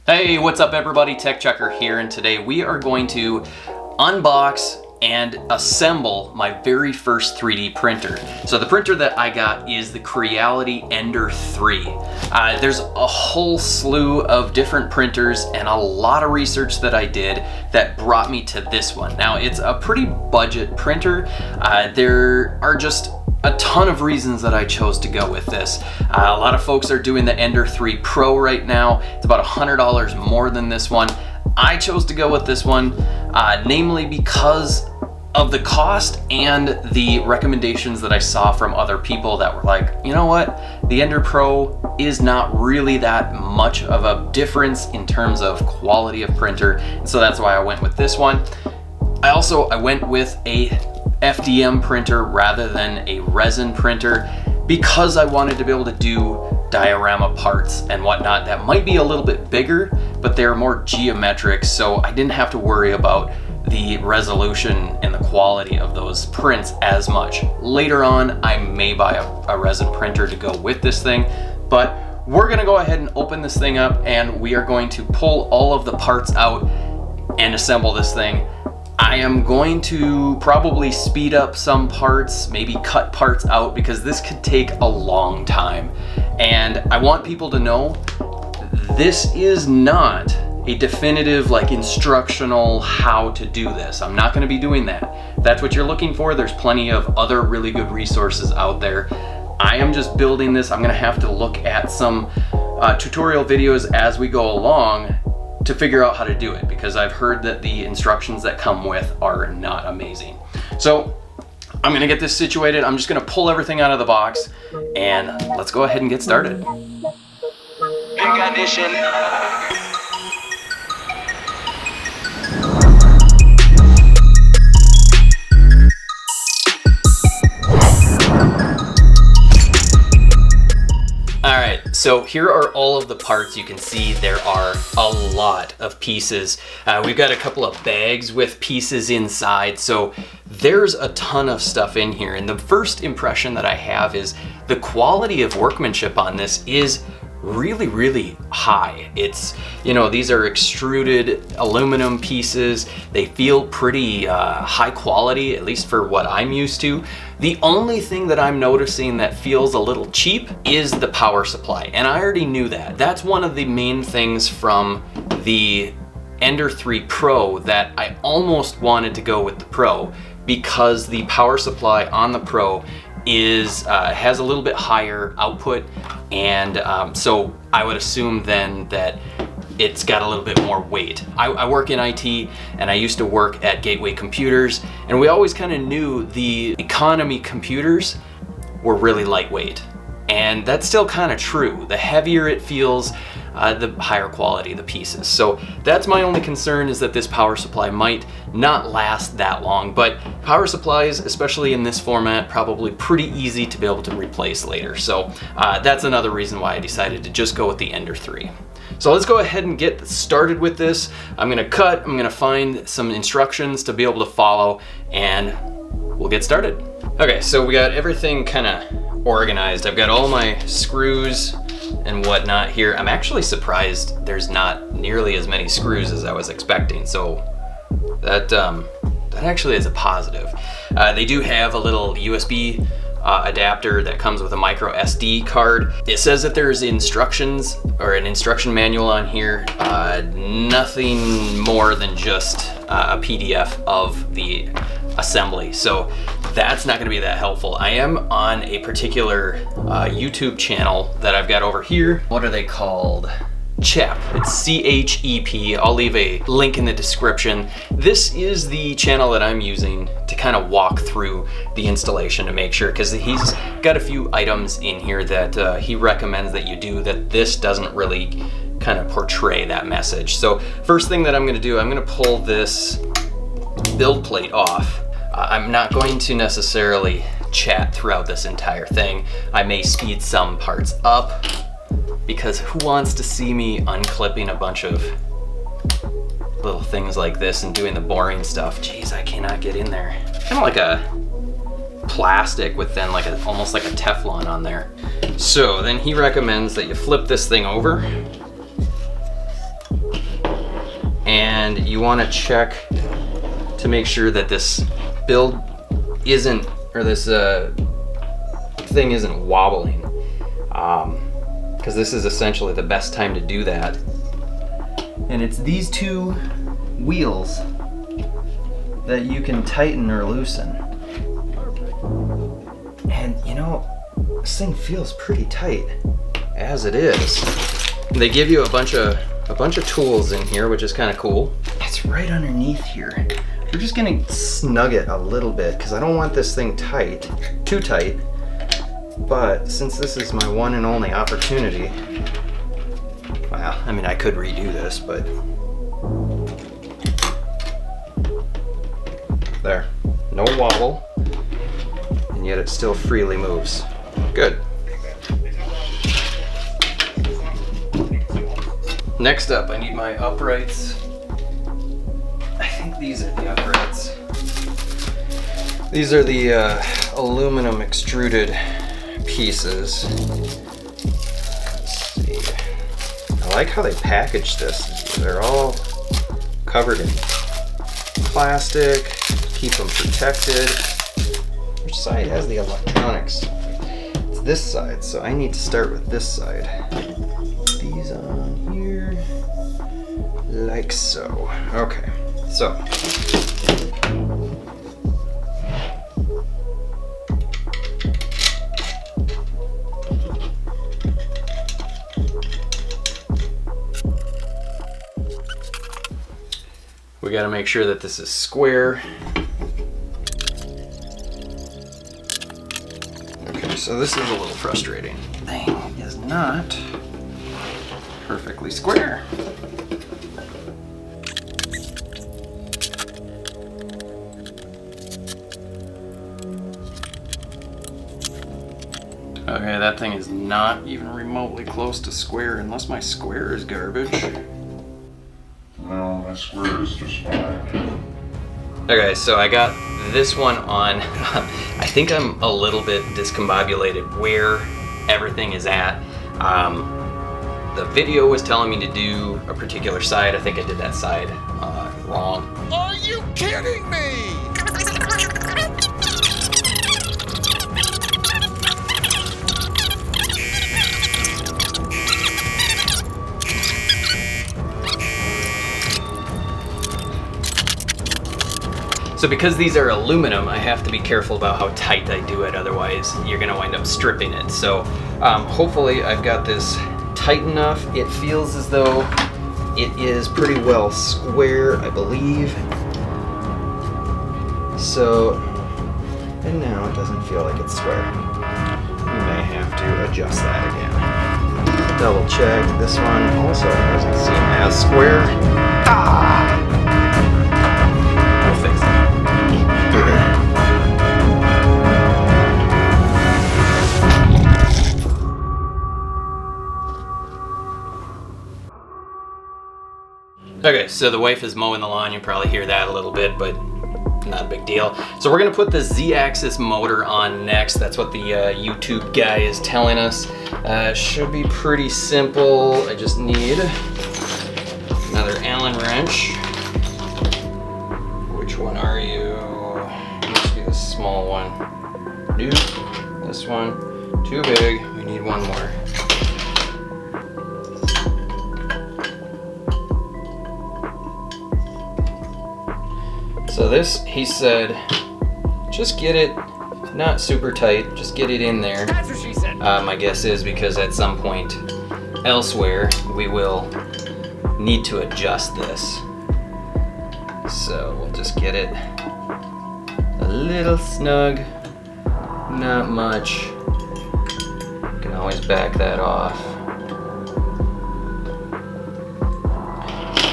Hey, what's up everybody? TechChucker here, and today we are going to unbox and assemble my very first 3D printer. So the printer that I got is the Creality Ender 3. There's a whole slew of different printers and a lot of research that I did that brought me to this one. Now it's a pretty budget printer. There are just a ton of reasons that I chose to go with this. A lot of folks are doing the Ender 3 Pro right now. It's about $100 more than this one. I chose to go with this one, namely because of the cost and the recommendations that I saw from other people that were like, you know what, the Ender Pro is not really that much of a difference in terms of quality of printer, and so that's why I went with this one. I went with a FDM printer rather than a resin printer because I wanted to be able to do diorama parts and whatnot that might be a little bit bigger, but they're more geometric, so I didn't have to worry about the resolution and the quality of those prints as much. Later on, I may buy a resin printer to go with this thing, but we're gonna go ahead and open this thing up and we are going to pull all of the parts out and assemble this thing. I am going to probably speed up some parts, maybe cut parts out, because this could take a long time. And I want people to know this is not a definitive instructional how to do this. I'm not gonna be doing that. If that's what you're looking for, there's plenty of other really good resources out there. I am just building this. I'm gonna have to look at some tutorial videos as we go along to figure out how to do it, because I've heard that the instructions that come with are not amazing. So I'm gonna get this situated. I'm just gonna pull everything out of the box and let's go ahead and get started. So here are all of the parts. You can see there are a lot of pieces. We've got a couple of bags with pieces inside, so there's a ton of stuff in here. And the first impression that I have is the quality of workmanship on this is really, really high. It's, these are extruded aluminum pieces. They feel pretty high quality, at least for what I'm used to. The only thing that I'm noticing that feels a little cheap is the power supply, and I already knew that. That's one of the main things from the Ender 3 Pro that I almost wanted to go with the Pro, because the power supply on the Pro has a little bit higher output, and so I would assume then that it's got a little bit more weight. I work in IT, and I used to work at Gateway Computers, and we always kind of knew the economy computers were really lightweight, and that's still kind of true. The heavier it feels, the higher quality the pieces. So that's my only concern, is that this power supply might not last that long, but power supplies, especially in this format, probably pretty easy to be able to replace later. So that's another reason why I decided to just go with the Ender 3. So let's go ahead and get started with this. I'm gonna find some instructions to be able to follow, and we'll get started. Okay, so we got everything kind of organized. I've got all my screws and whatnot here. I'm actually surprised there's not nearly as many screws as I was expecting, so that actually is a positive. They do have a little USB adapter that comes with a micro SD card. It says that there's instructions or an instruction manual on here, nothing more than just a PDF of the assembly, so that's not going to be that helpful. I am on a particular YouTube channel that I've got over here. What are they called? CHEP. It's CHEP. I'll leave a link in the description. This is the channel that I'm using to kind of walk through the installation to make sure, because he's got a few items in here that he recommends that you do that this doesn't really kind of portray that message. So first thing that I'm going to do, I'm going to pull this build plate off. I'm not going to necessarily chat throughout this entire thing. I may speed some parts up, because who wants to see me unclipping a bunch of little things like this and doing the boring stuff? Jeez, I cannot get in there. Kind of like a plastic with then almost like a Teflon on there. So then he recommends that you flip this thing over and you want to check to make sure that this build isn't, or this thing isn't wobbling, because this is essentially the best time to do that. And it's these two wheels that you can tighten or loosen. And you know, this thing feels pretty tight as it is. They give you a bunch of tools in here, which is kind of cool. It's right underneath here. We're just gonna snug it a little bit because I don't want this thing tight, too tight. But since this is my one and only opportunity, well, I mean, I could redo this, but there, no wobble, and yet it still freely moves. Good. Next up, I need my uprights. I think these are the uprights. These are the aluminum extruded pieces. Let's see. I like how they package this. They're all covered in plastic, keep them protected. Which side has the electronics? It's this side, so I need to start with this side. These on here, like so. Okay, so. We got to make sure that this is square. Okay, so this is a little frustrating. Thing is not perfectly square. Okay, that thing is not even remotely close to square unless my square is garbage. No, my square is just fine. Okay, so I got this one on. I think I'm a little bit discombobulated where everything is at. The video was telling me to do a particular side. I think I did that side wrong. Are you kidding me? So because these are aluminum, I have to be careful about how tight I do it, otherwise you're gonna wind up stripping it. So hopefully I've got this tight enough. It feels as though it is pretty well square, I believe. So, and now it doesn't feel like it's square. We may have to adjust that again. Double check, this one also doesn't seem as square. Ah! We'll fix it. Okay, so the wife is mowing the lawn. You probably hear that a little bit, but not a big deal. So we're gonna put the Z-axis motor on next. That's what the YouTube guy is telling us. Should be pretty simple. I just need another Allen wrench. Which one are you? Must be the small one. Nope, this one. Too big. We need one more. So this, he said, just get it not super tight, just get it in there. That's what she said. My guess is because at some point elsewhere we will need to adjust this. So we'll just get it a little snug, not much. You can always back that off.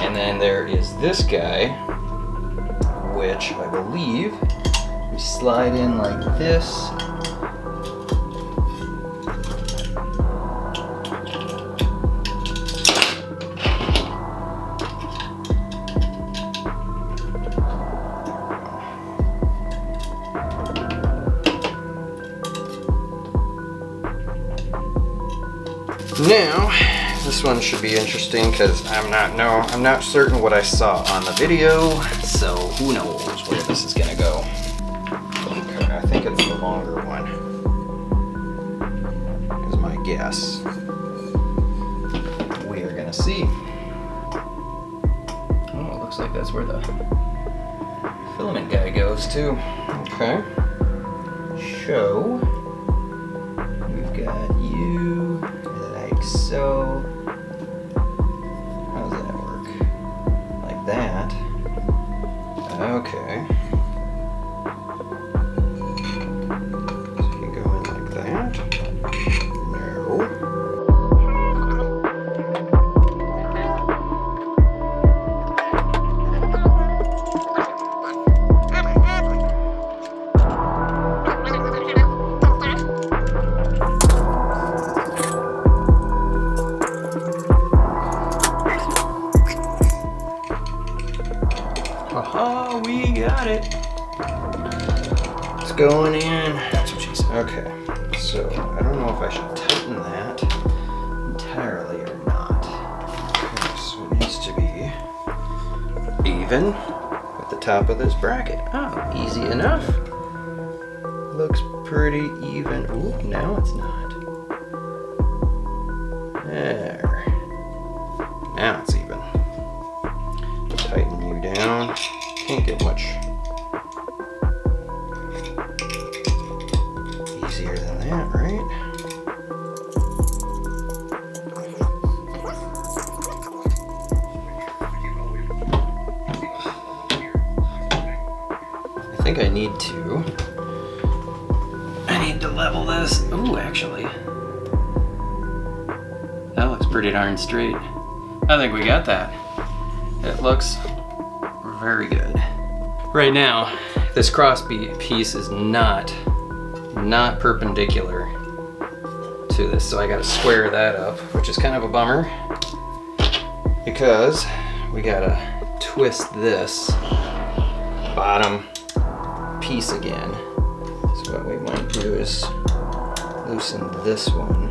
And then there is this guy, which I believe we slide in like this. Now, This one should be interesting because I'm not certain what I saw on the video, so who knows where this is gonna go. Okay, I think it's the longer one, is my guess. We are gonna see. Oh, it looks like that's where the filament guy goes too. Okay. Show. We've got you like so. How does that work? Like that. Okay. So you go in like that. No. Oh, we got it. It's going in. That's what she said. Okay. So I don't know if I should tighten that entirely or not. Okay, so it needs to be even with the top of this bracket. Oh, easy enough. Looks pretty even. Ooh, now it's not. There. Now it's even. Tighten you down. Can't get much easier than that, right? I think I need to level this. Ooh, actually. That looks pretty darn straight. I think we got that. It looks very good. Right now, this cross piece is not perpendicular to this, so I gotta square that up, which is kind of a bummer because we gotta twist this bottom piece again. So what we might do is loosen this one.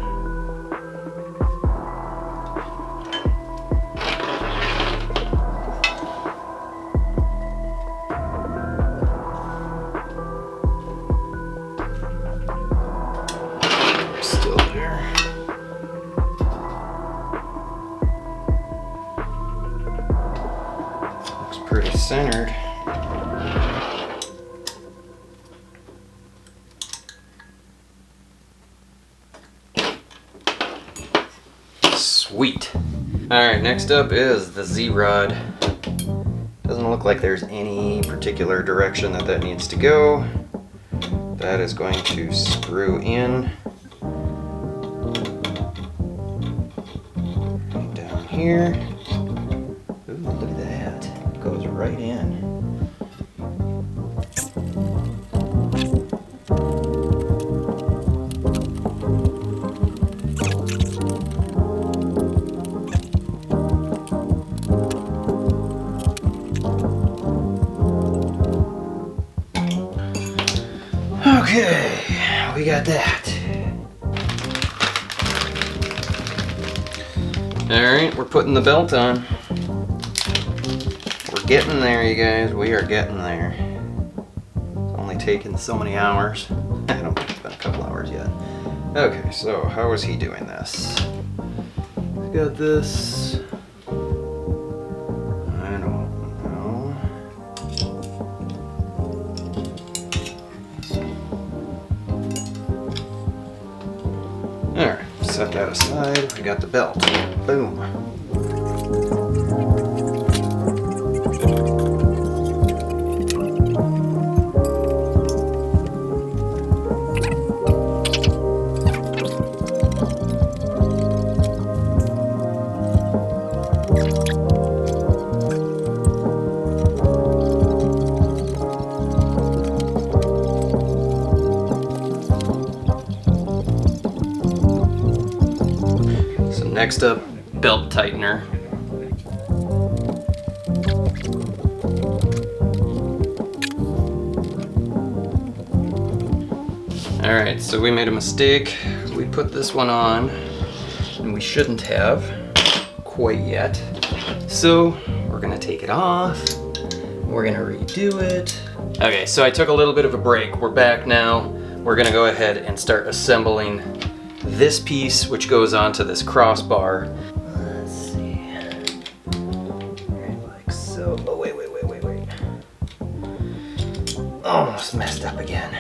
Still there. Looks pretty centered. Sweet. Alright, next up is the Z-Rod. Doesn't look like there's any particular direction that needs to go. That is going to screw in. Right down here. Ooh, look at that. It goes right in. Okay, we got that. Alright, we're putting the belt on. We're getting there, you guys. We are getting there. It's only taken so many hours. I don't think it's been a couple hours yet. Okay, so how is he doing this? He's got this. I don't know. Alright, set that aside. We got the belt. Boom. Next up, belt tightener. Alright, so we made a mistake. We put this one on, and we shouldn't have. quite yet. So we're gonna take it off. We're gonna redo it. Okay, so I took a little bit of a break. We're back now. We're gonna go ahead and start assembling this piece, which goes onto this crossbar. Let's see. Right, like so. Oh, wait. Almost messed up again.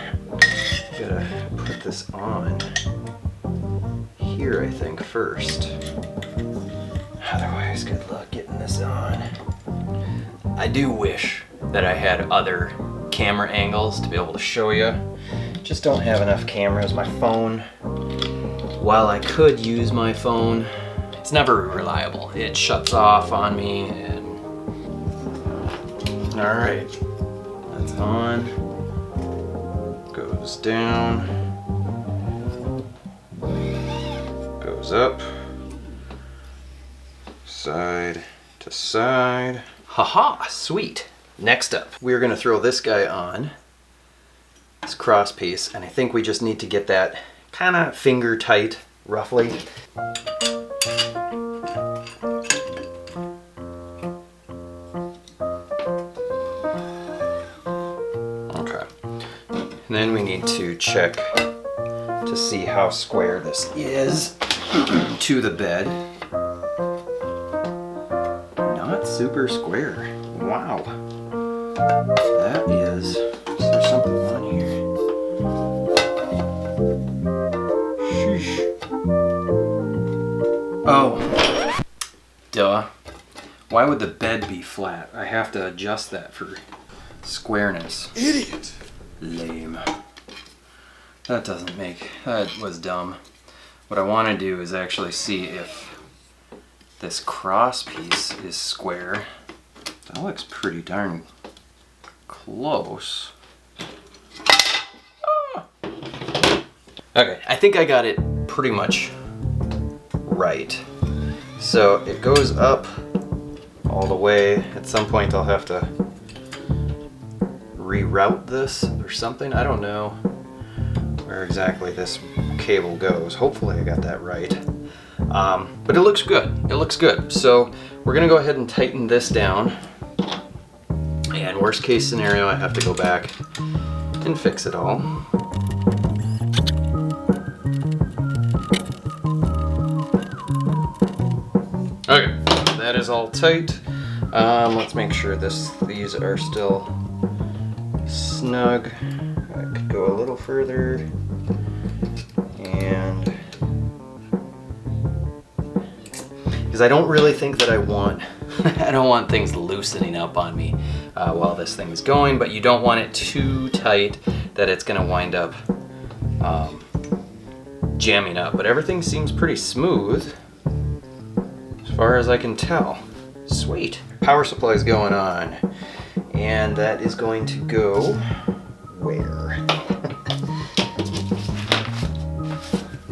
Gotta put this on here, I think, first. Otherwise, good luck getting this on. I do wish that I had other camera angles to be able to show you. Just don't have enough cameras. My phone, while I could use my phone, it's never reliable. It shuts off on me and... All right, that's on. Goes down. Goes up. Side to side. Haha, sweet. Next up, we're gonna throw this guy on, this cross piece, and I think we just need to get that kind of finger tight, roughly. Okay. And then we need to check to see how square this is to the bed. Not super square. Wow. That is there something on here? Sheesh. Oh. Duh. Why would the bed be flat? I have to adjust that for squareness. Idiot. Lame. That was dumb. What I want to do is actually see if this cross piece is square. That looks pretty darn close. Ah. Okay, I think I got it pretty much right. So it goes up all the way. At some point I'll have to reroute this or something. I don't know where exactly this cable goes. Hopefully I got that right. But it looks good. It looks good. So we're gonna go ahead and tighten this down. And worst case scenario, I have to go back and fix it all. Okay, that is all tight. Let's make sure these are still snug. I could go a little further. And because I don't really think that I don't want things loosening up on me while this thing is going, but you don't want it too tight that it's gonna wind up jamming up. But everything seems pretty smooth as far as I can tell. Sweet. Power supply is going on, and that is going to go where?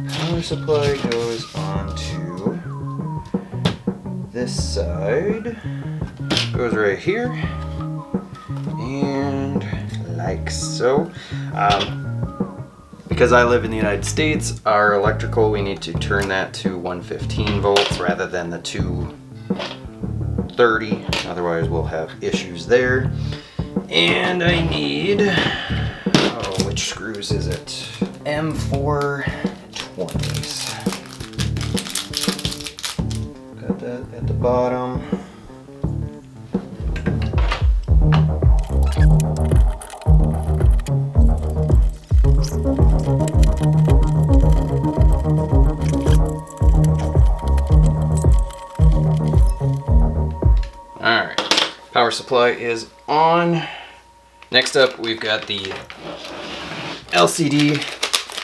Power supply goes onto this side, goes right here, and like so. Because I live in the United States, our electrical, we need to turn that to 115 volts rather than the 230, otherwise we'll have issues there. And I need, which screws is it? M420s. Got that at the bottom. Alright, power supply is on. Next up, we've got the LCD.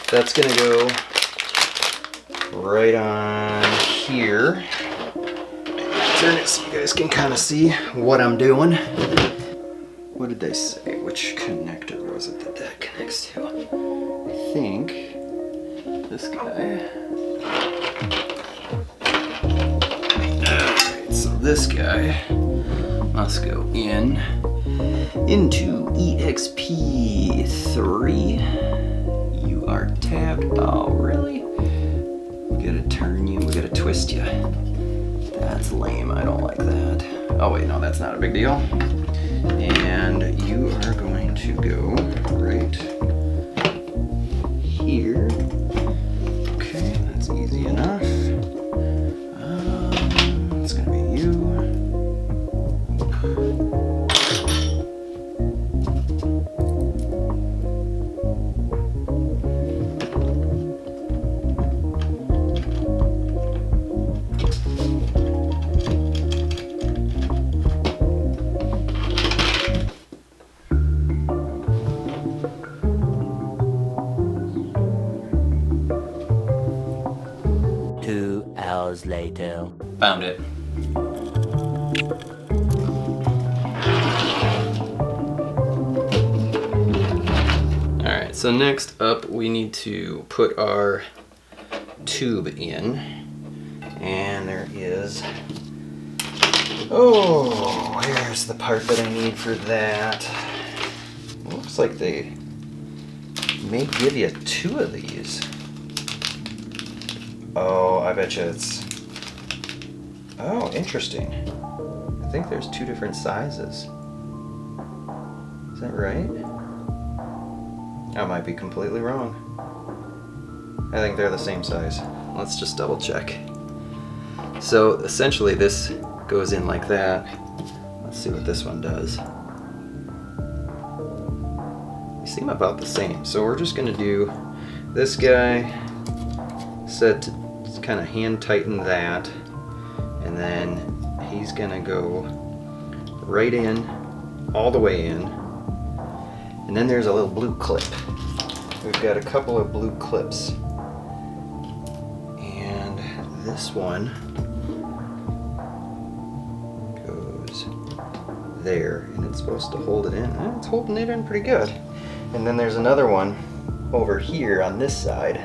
That's gonna go right on here. Turn it so you guys can kind of see what I'm doing. What did they say? Which connector was it that connects to? I think this guy. Alright, so this guy must go into EXP3. You are tabbed. Oh, really? We gotta turn you, we gotta twist you. That's lame, I don't like that. Oh wait, no, that's not a big deal. And you are going to go right here. Okay, that's easy enough. It's gonna be you. Later. Found it. Alright, so next up we need to put our tube in. And there is... Oh, where's the part that I need for that? Looks like they may give you 2 of these. Oh, I bet you it's... Oh, interesting. I think there's 2 different sizes. Is that right? I might be completely wrong. I think they're the same size. Let's just double check. So essentially this goes in like that. Let's see what this one does. They seem about the same. So we're just gonna do this guy, set to kind of hand tighten that, and then he's gonna go right in, all the way in, and then there's a little blue clip. We've got a couple of blue clips, and this one goes there, and it's supposed to hold it in. It's holding it in pretty good. And then there's another one over here on this side,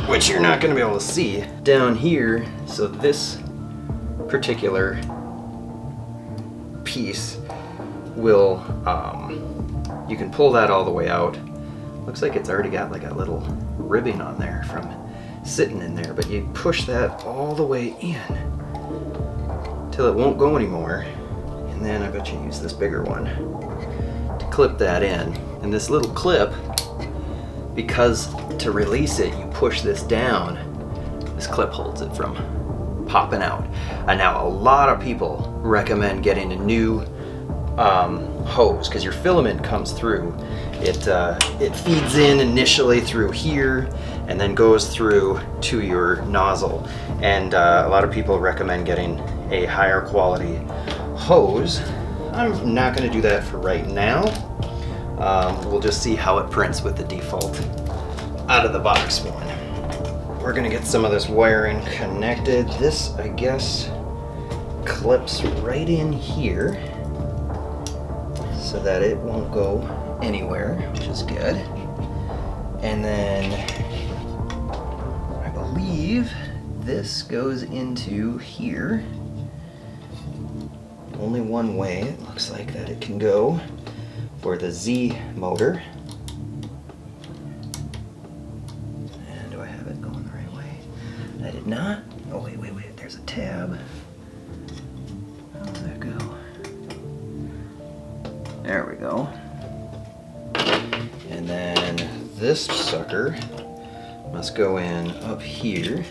which you're not going to be able to see down here. So this particular piece will, you can pull that all the way out. Looks like it's already got like a little ribbing on there from sitting in there, but you push that all the way in till it won't go anymore. And then I bet you use this bigger one to clip that in. And this little clip, because to release it, you push this down, this clip holds it from popping out. And now a lot of people recommend getting a new hose, because your filament comes through. It feeds in initially through here and then goes through to your nozzle. And a lot of people recommend getting a higher quality hose. I'm not going to do that for right now. We'll just see how it prints with the default out of the box one. We're gonna get some of this wiring connected. This, I guess, clips right in here so that it won't go anywhere, which is good. And then I believe this goes into here. Only one way it looks like that it can go for the Z motor. And do I have it going the right way? I did not. Oh wait, there's a tab. How does that go? There we go. And then this sucker must go in up here.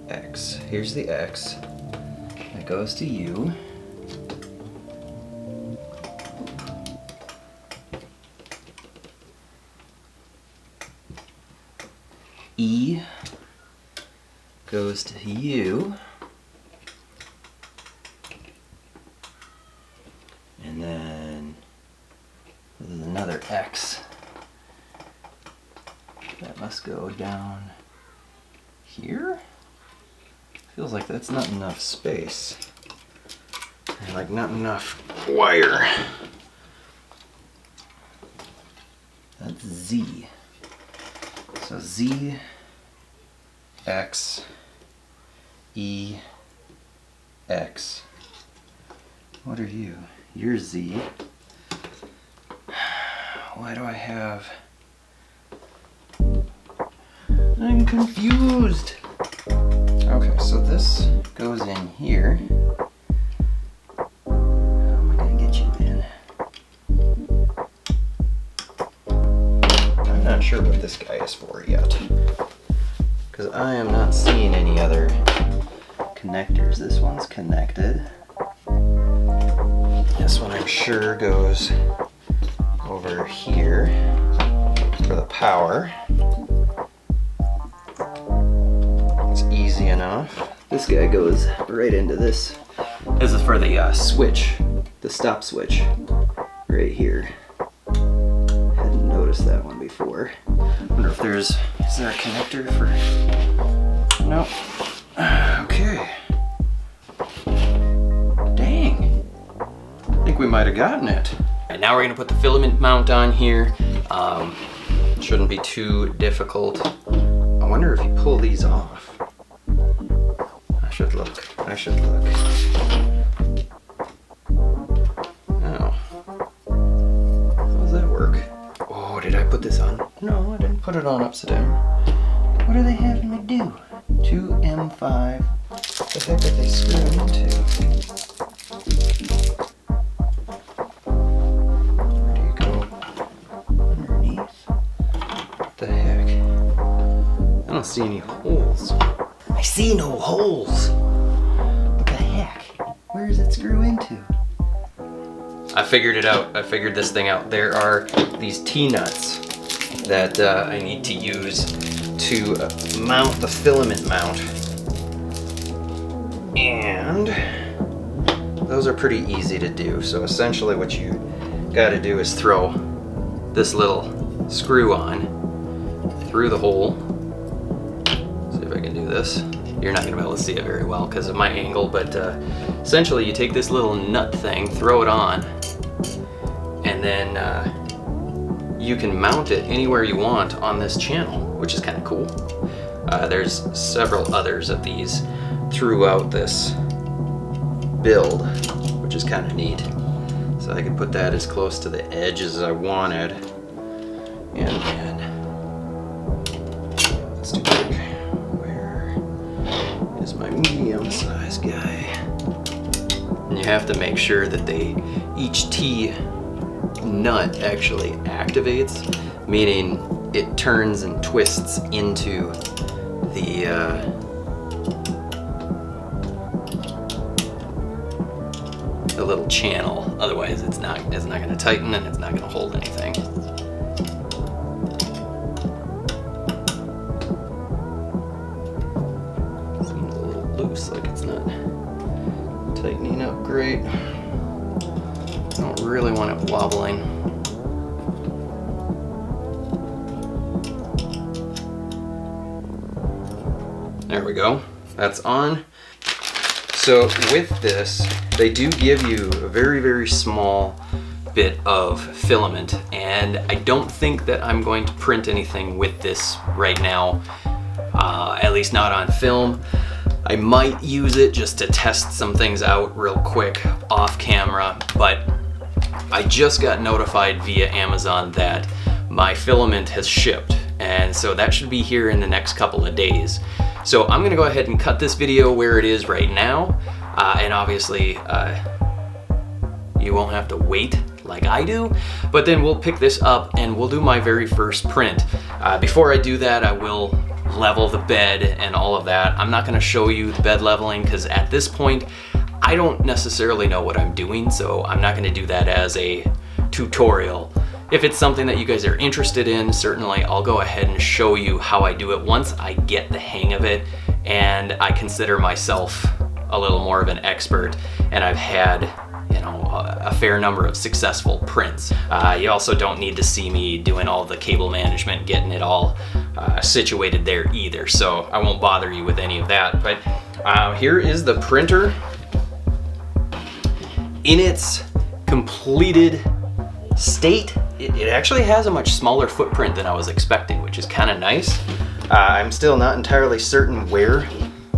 X. Here's the X. That goes to U. E goes to U. And then there's another X. That must go down here? Feels like that's not enough space. And like not enough wire. That's Z. So Z, X, E, X. What are you? You're Z. Why do I have... I'm confused. Okay, so this goes in here. How am I gonna get you in? I'm not sure what this guy is for yet, because I am not seeing any other connectors. This one's connected. This one I'm sure goes over here for the power. It's easy enough. This guy goes right into this. This is for the switch, the stop switch, right here. Hadn't noticed that one before. Wonder if is there a connector for? Nope. Okay. Dang. I think we might have gotten it. And now we're gonna put the filament mount on here. Shouldn't be too difficult. I wonder if you pull these off. I should look. Oh. How does that work? Oh, did I put this on? No, I didn't put it on upside down. What are they having me do? 2M5. What the heck are they screwing into? Where do you go? Underneath? What the heck? I don't see any holes. I see no holes! What the heck? Where does it screw into? I figured it out. I figured this thing out. There are these T-nuts that I need to use to mount the filament mount. And those are pretty easy to do. So essentially what you gotta do is throw this little screw on through the hole. See if I can do this. You're not gonna be able to see it very well because of my angle, but essentially you take this little nut thing, throw it on, and then you can mount it anywhere you want on this channel, which is kind of cool. There's several others of these throughout this build, which is kind of neat. So I can put that as close to the edge as I wanted. And then, let's do it. Where is my medium size guy? And you have to make sure that each T nut actually activates, meaning it turns and twists into the little channel. Otherwise it's not going to tighten and it's not going to hold anything. Seems a little loose, like it's not tightening up great. I don't really want it wobbling. There we go. That's on. So with this, they do give you a very, very small bit of filament, and I don't think that I'm going to print anything with this right now, at least not on film. I might use it just to test some things out real quick off camera, but I just got notified via Amazon that my filament has shipped, and so that should be here in the next couple of days. So I'm gonna go ahead and cut this video where it is right now, and obviously you won't have to wait like I do, but then we'll pick this up and we'll do my very first print. Before I do that, I will level the bed and all of that. I'm not gonna show you the bed leveling because at this point, I don't necessarily know what I'm doing, so I'm not gonna do that as a tutorial. If it's something that you guys are interested in, certainly I'll go ahead and show you how I do it once I get the hang of it and I consider myself a little more of an expert and I've had, you know, a fair number of successful prints. You also don't need to see me doing all the cable management, getting it all situated there either, so I won't bother you with any of that. But here is the printer in its completed state. It actually has a much smaller footprint than I was expecting, which is kind of nice. I'm still not entirely certain where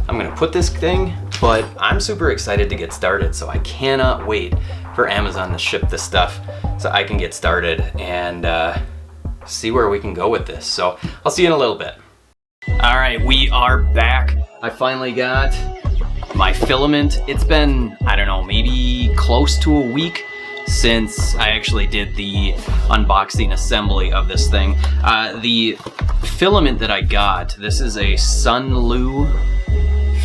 I'm gonna put this thing, but I'm super excited to get started, so I cannot wait for Amazon to ship this stuff so I can get started and see where we can go with this. So I'll see you in a little bit. All right, we are back. I finally got my filament. It's been, I don't know, maybe close to a week since I actually did the unboxing assembly of this thing. The filament that I got, this is a Sunlu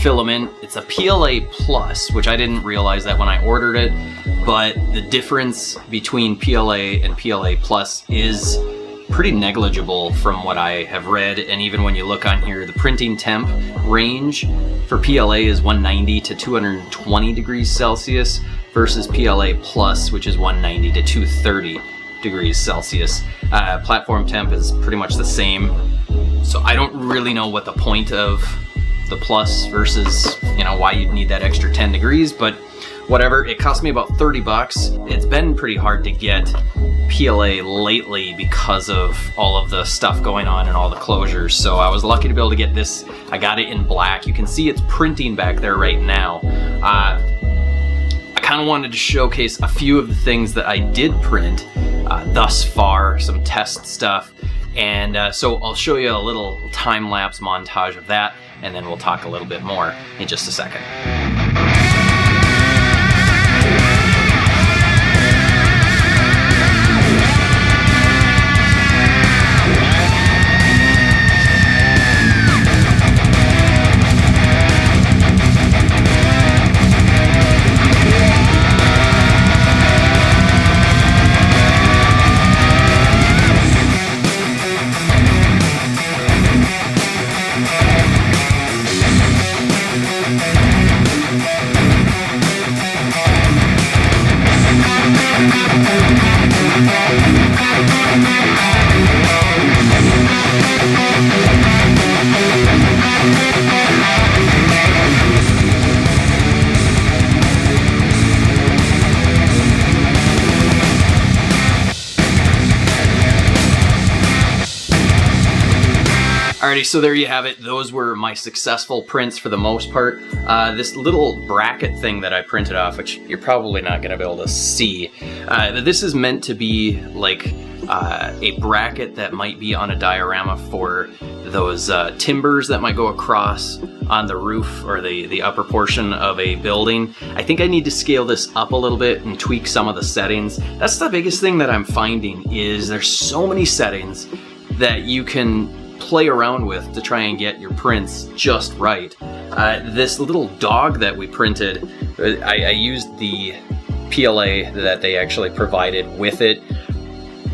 filament. It's a PLA Plus, which I didn't realize that when I ordered it, but the difference between PLA and PLA Plus is pretty negligible from what I have read. And even when you look on here, the printing temp range for PLA is 190 to 220 degrees Celsius versus PLA Plus, which is 190 to 230 degrees Celsius. Platform temp is pretty much the same. So I don't really know what the point of the Plus versus, you know, why you'd need that extra 10 degrees, but whatever. It cost me about 30 bucks. It's been pretty hard to get PLA lately because of all of the stuff going on and all the closures. So I was lucky to be able to get this. I got it in black. You can see it's printing back there right now. I kind of wanted to showcase a few of the things that I did print thus far, some test stuff. And so I'll show you a little time-lapse montage of that, and then we'll talk a little bit more in just a second. Alrighty, so there you have it. Those were my successful prints for the most part. This little bracket thing that I printed off, which you're probably not going to be able to see, this is meant to be like a bracket that might be on a diorama for those timbers that might go across on the roof or the upper portion of a building. I think I need to scale this up a little bit and tweak some of the settings. That's the biggest thing that I'm finding, is there's so many settings that you can play around with to try and get your prints just right. This little dog that we printed, I used the PLA that they actually provided with it.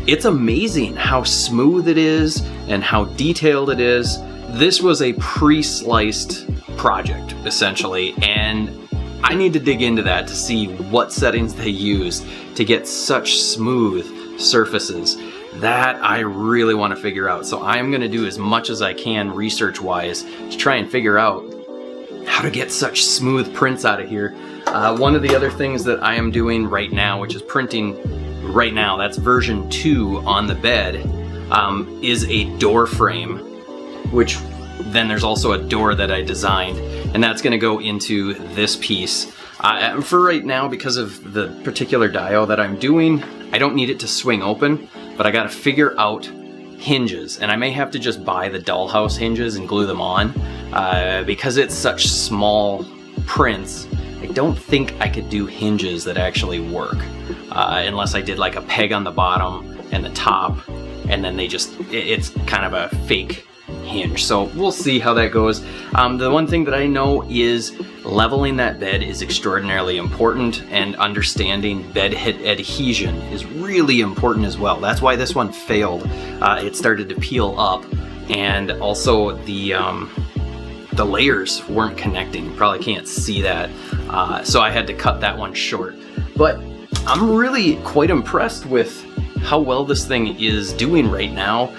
It's amazing how smooth it is and how detailed it is. This was a pre-sliced project, essentially, and I need to dig into that to see what settings they used to get such smooth surfaces. That I really want to figure out. So I'm going to do as much as I can research-wise to try and figure out how to get such smooth prints out of here. One of the other things that I am doing right now, which is printing right now, that's version 2 on the bed, is a door frame, which then there's also a door that I designed, and that's going to go into this piece. For right now, because of the particular dio that I'm doing, I don't need it to swing open, but I gotta figure out hinges, and I may have to just buy the dollhouse hinges and glue them on. Because it's such small prints, I don't think I could do hinges that actually work, unless I did like a peg on the bottom and the top, and then it's kind of a fake hinge. So we'll see how that goes. The one thing that I know is leveling that bed is extraordinarily important, and understanding bed adhesion is really important as well. That's why this one failed. It started to peel up, and also the layers weren't connecting. You probably can't see that, so I had to cut that one short. But I'm really quite impressed with how well this thing is doing right now.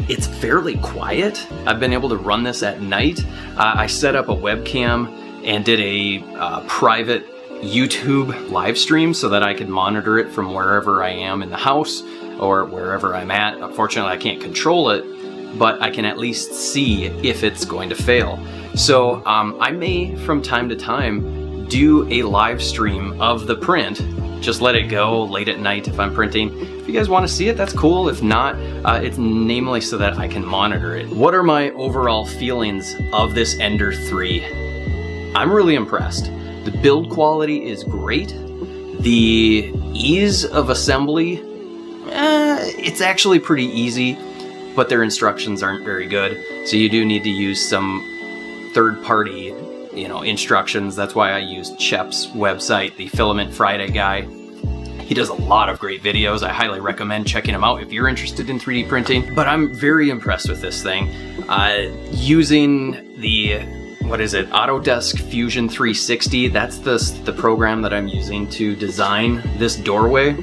It's fairly quiet. I've been able to run this at night. I set up a webcam and did a private YouTube live stream so that I could monitor it from wherever I am in the house or wherever I'm at. Unfortunately, I can't control it, but I can at least see if it's going to fail. So I may, from time to time, do a live stream of the print just let it go late at night if I'm printing. If you guys want to see it, that's cool. If not, it's namely so that I can monitor it. What are my overall feelings of this Ender 3? I'm really impressed. The build quality is great. The ease of assembly, it's actually pretty easy, but their instructions aren't very good. So you do need to use some third-party, instructions. That's why I used Shep's website, the Filament Friday guy. He does a lot of great videos. I highly recommend checking him out if you're interested in 3D printing. But I'm very impressed with this thing. Using the, Autodesk Fusion 360, that's the program that I'm using to design this doorway.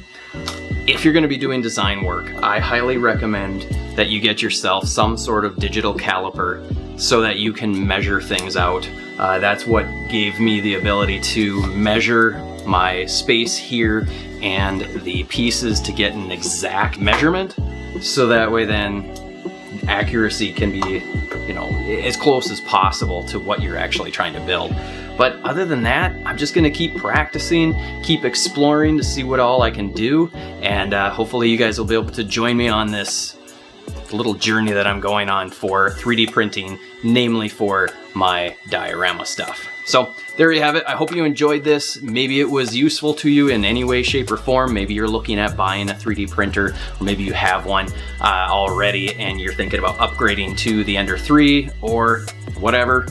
If you're gonna be doing design work, I highly recommend that you get yourself some sort of digital caliper so that you can measure things out. That's what gave me the ability to measure my space here and the pieces to get an exact measurement. So that way then accuracy can be, as close as possible to what you're actually trying to build. But other than that, I'm just gonna keep practicing, keep exploring to see what all I can do. And hopefully you guys will be able to join me on this little journey that I'm going on for 3D printing, namely for my diorama stuff. So there you have it. I hope you enjoyed this. Maybe it was useful to you in any way, shape, or form. Maybe you're looking at buying a 3D printer, or maybe you have one already and you're thinking about upgrading to the Ender 3 or whatever.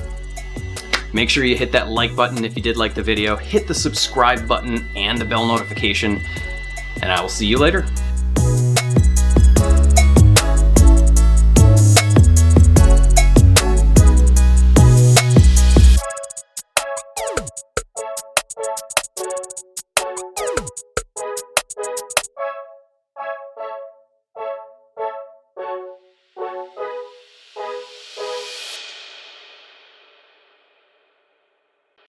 Make sure you hit that like button if you did like the video, hit the subscribe button and the bell notification, and I will see you later.